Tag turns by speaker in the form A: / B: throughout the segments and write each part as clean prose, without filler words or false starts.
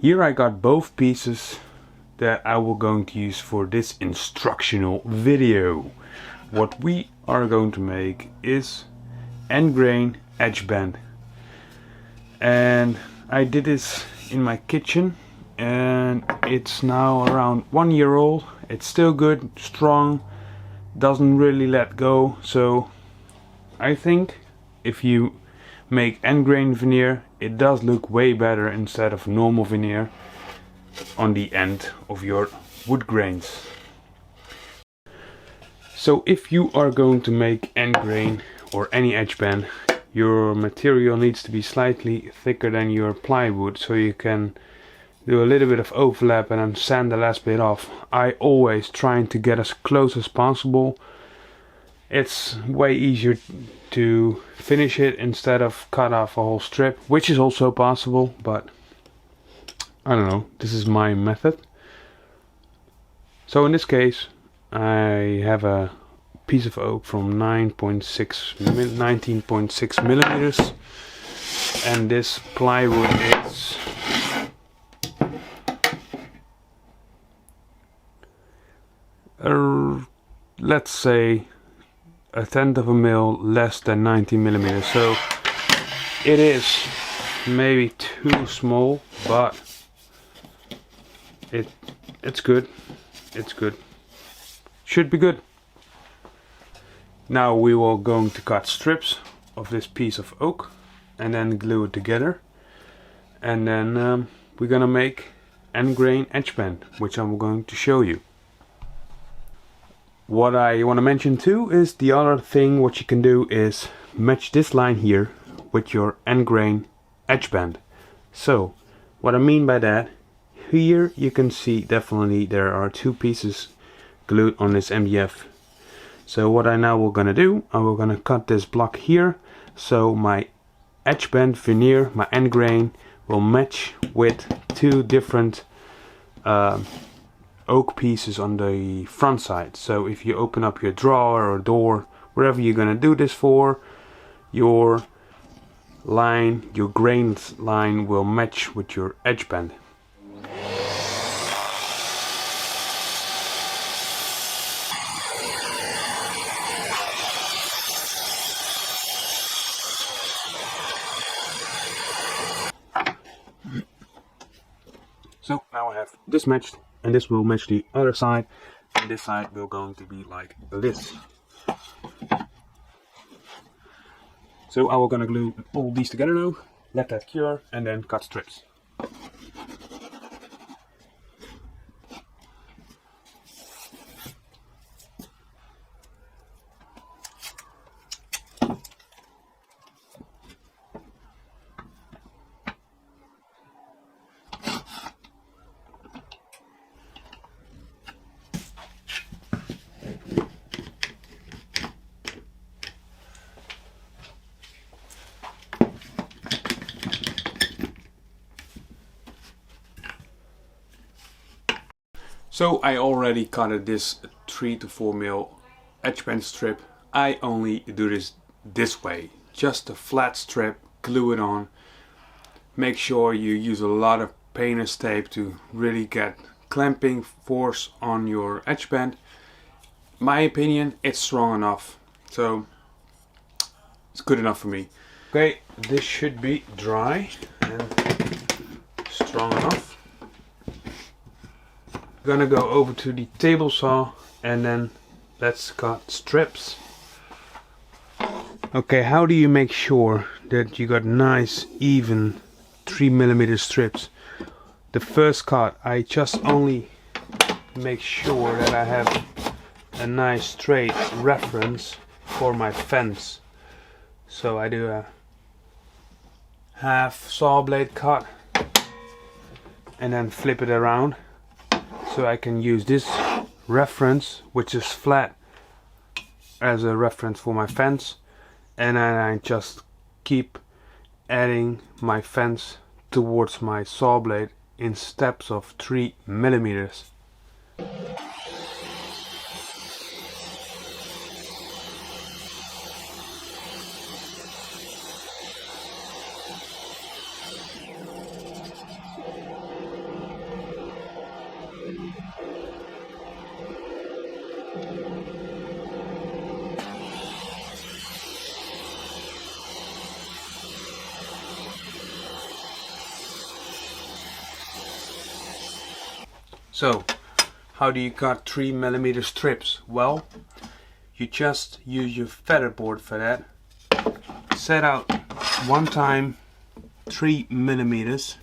A: Here I got both pieces that I will going to use for this instructional video. What we are going to make is end grain edge band, and I did this in my kitchen and it's now around 1 year old. It's still good, strong, doesn't really let go. So I think if you make end grain veneer, it does look way better instead of normal veneer on the end of your wood grains. So if you are going to make end grain or any edge band, your material needs to be slightly thicker than your plywood, so you can do a little bit of overlap and then sand the last bit off. I always trying to get as close as possible. It's way easier to finish it instead of cut off a whole strip, which is also possible, but I don't know, this is my method. So in this case I have a piece of oak from 19.6 millimeters, and this plywood is let's say 1/10 of a mil less than 19 millimeters. So it is maybe too small, but it's good. It's good. Should be good. Now we will going to cut strips of this piece of oak and then glue it together, and then we're gonna make end grain edge band, which I'm going to show you. What I want to mention too is the other thing what you can do is match this line here with your end grain edge band. So what I mean by that, here you can see definitely there are two pieces glued on this MDF. So what I now will gonna do, I will gonna cut this block here, so my edge band veneer, my end grain, will match with two different oak pieces on the front side. So if you open up your drawer or door, wherever you're gonna do this for, your line, your grain line will match with your edge band. So now I have this matched, and this will match the other side, and this side will going to be like this. So I will gonna glue all these together now, let that cure, and then cut strips. So I already cutted this 3 to 4 mil edge band strip. I only do this way, just a flat strip, glue it on. Make sure you use a lot of painter's tape to really get clamping force on your edge band. My opinion, it's strong enough, so it's good enough for me. Okay, this should be dry and strong enough. Gonna go over to the table saw and then let's cut strips. Okay, how do you make sure that you got nice even 3 millimeter strips? The first cut I just only make sure that I have a nice straight reference for my fence. So I do a half saw blade cut and then flip it around, so I can use this reference, which is flat, as a reference for my fence, and then I just keep adding my fence towards my saw blade in steps of 3 millimeters. So, how do you cut 3mm strips? Well, you just use your feather board for that. Set out one time 3mm.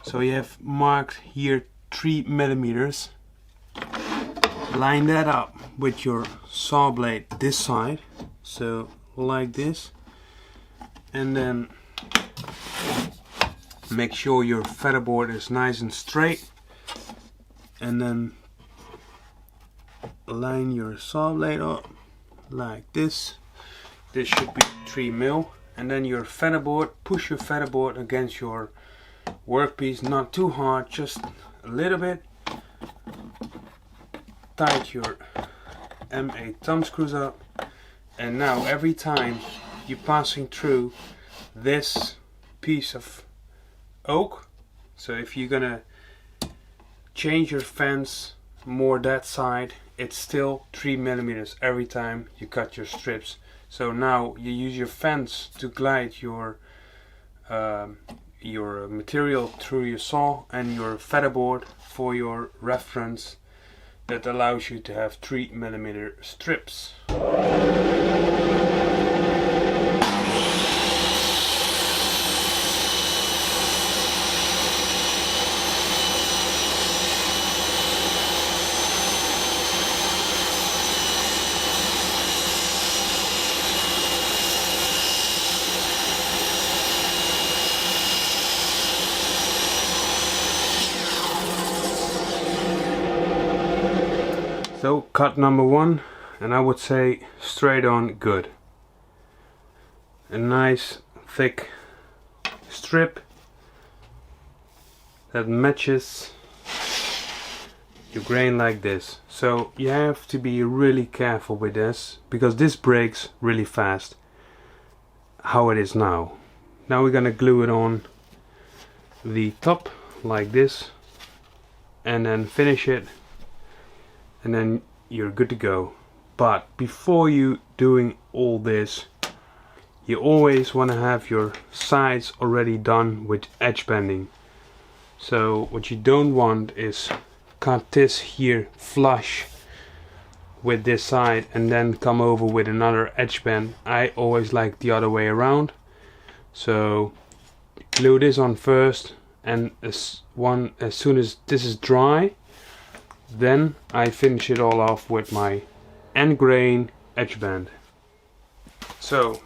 A: So you have marked here 3mm. Line that up with your saw blade this side, so like this, and then make sure your feather board is nice and straight, and then line your saw blade up like this. This should be 3mm, and then your feather board, push your feather board against your workpiece, not too hard, just a little bit. Tight your M8 thumb screws up, and now every time you're passing through this piece of oak, so if you're gonna change your fence more that side, it's still 3mm every time you cut your strips. So now you use your fence to glide your material through your saw, and your feather board for your reference that allows you to have 3mm strips. So cut number one, and I would say straight on good. A nice thick strip that matches your grain like this. So you have to be really careful with this, because this breaks really fast, how it is now. Now we're gonna glue it on the top like this, and then finish it, and then you're good to go. But before you doing all this, you always want to have your sides already done with edge bending. So what you don't want is cut this here flush with this side and then come over with another edge bend. I always like the other way around. So glue this on first, and as soon as this is dry, then I finish it all off with my end grain edge band. So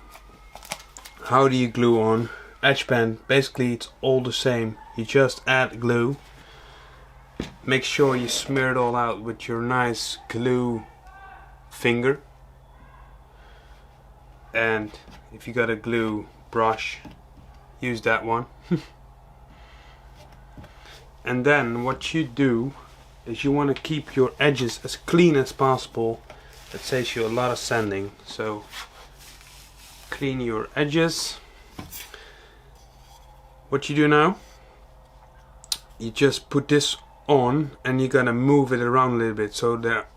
A: how do you glue on edge band? Basically it's all the same. You just add glue. Make sure you smear it all out with your nice glue finger. And if you got a glue brush, use that one. And then what you do is you want to keep your edges as clean as possible. That saves you a lot of sanding. So clean your edges. What you do now, you just put this on, and you're gonna move it around a little bit, so there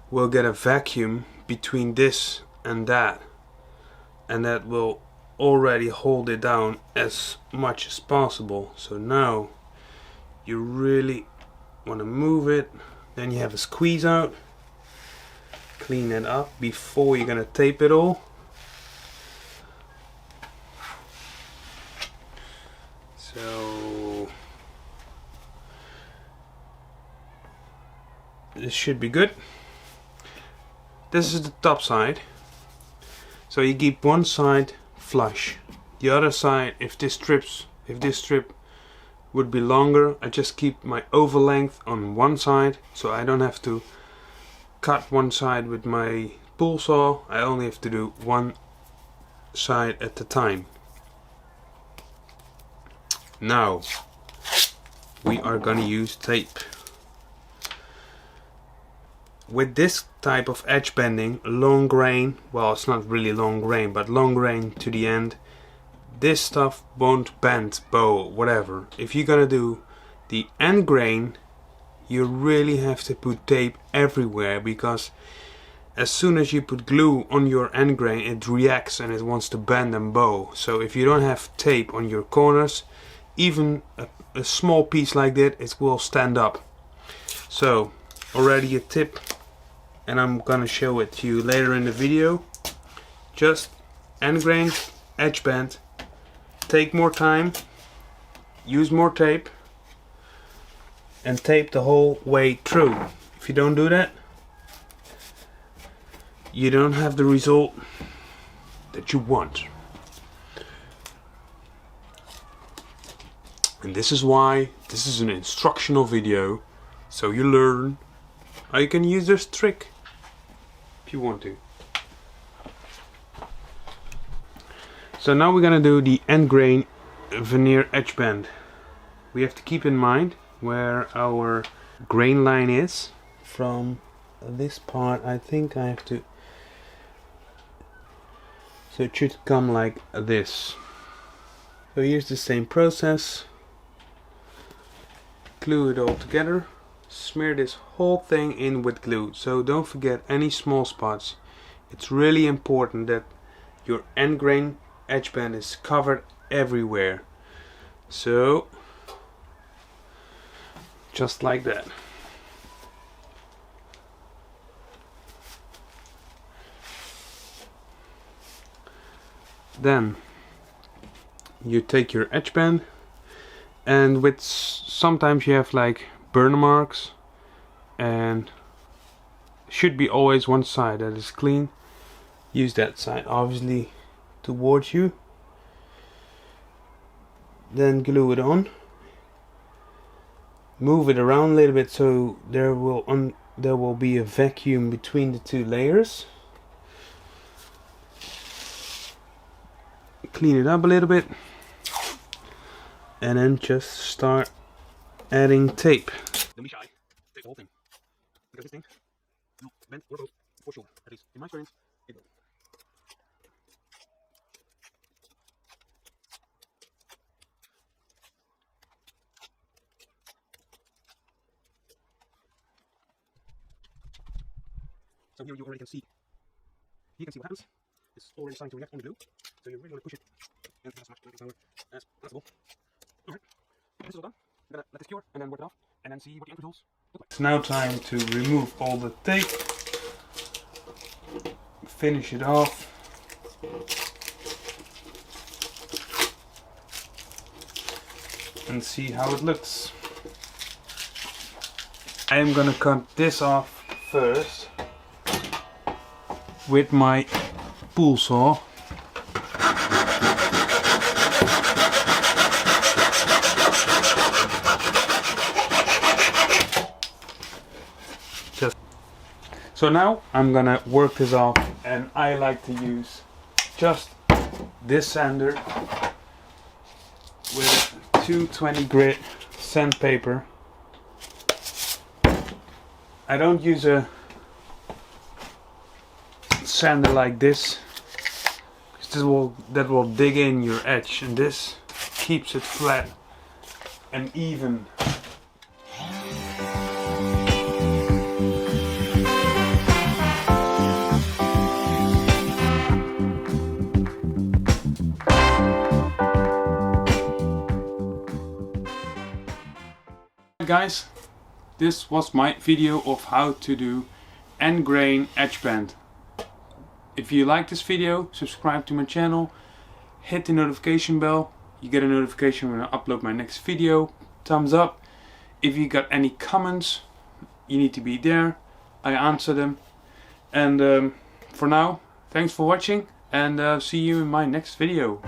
A: will get a vacuum between this and that will already hold it down as much as possible. So now you really want to move it, then you have a squeeze out, clean it up before you're gonna tape it all. So this should be good. This is the top side, so you keep one side flush, the other side, if this strip would be longer, I just keep my oval length on one side, so I don't have to cut one side with my pull saw. I only have to do one side at a time. Now we are gonna use tape. With this type of edge bending, long grain, well, it's not really long grain, but long grain to the end, this stuff won't bend, bow, whatever. If you're gonna do the end grain, you really have to put tape everywhere, because as soon as you put glue on your end grain, it reacts and it wants to bend and bow. So if you don't have tape on your corners, even a small piece like that, it will stand up. So already a tip, and I'm gonna show it to you later in the video. Just end grain, edge bend, take more time, use more tape, and tape the whole way through. If you don't do that, you don't have the result that you want. And this is why this is an instructional video, so you learn how you can use this trick if you want to. So now we're gonna do the end grain veneer edge bend. We have to keep in mind where our grain line is from this part. I think I have to, so it should come like this. So here's the same process. Glue it all together. Smear this whole thing in with glue. So don't forget any small spots. It's really important that your end grain edge band is covered everywhere. So just like that. Then you take your edge band, and with sometimes you have like burn marks, and should be always one side that is clean. Use that side obviously towards you. Then glue it on. Move it around a little bit so there will be a vacuum between the two layers. Clean it up a little bit, and then just start adding tape. Don't be shy. Take the whole thing, because this thing will bend or both for sure. At least in my experience, it will. So here you already can see. You can see what happens. It's already starting to react on the glue. So you really want to push it and as much power as possible. Alright, this is all done. I'm gonna let this cure and then work it off and then see what the end results look like. It's now time to remove all the tape. Finish it off. And see how it looks. I am gonna cut this off first with my pool saw. So now I'm gonna work this off, and I like to use just this sander with 220 grit sandpaper. I don't use a sander like this, because that will dig in your edge, and this keeps it flat and even. Guys, this was my video of how to do end grain edge band. If you like this video, subscribe to my channel, hit the notification bell, you get a notification when I upload my next video. Thumbs up. If you got any comments, you need to be there, I answer them. And for now, thanks for watching, and see you in my next video.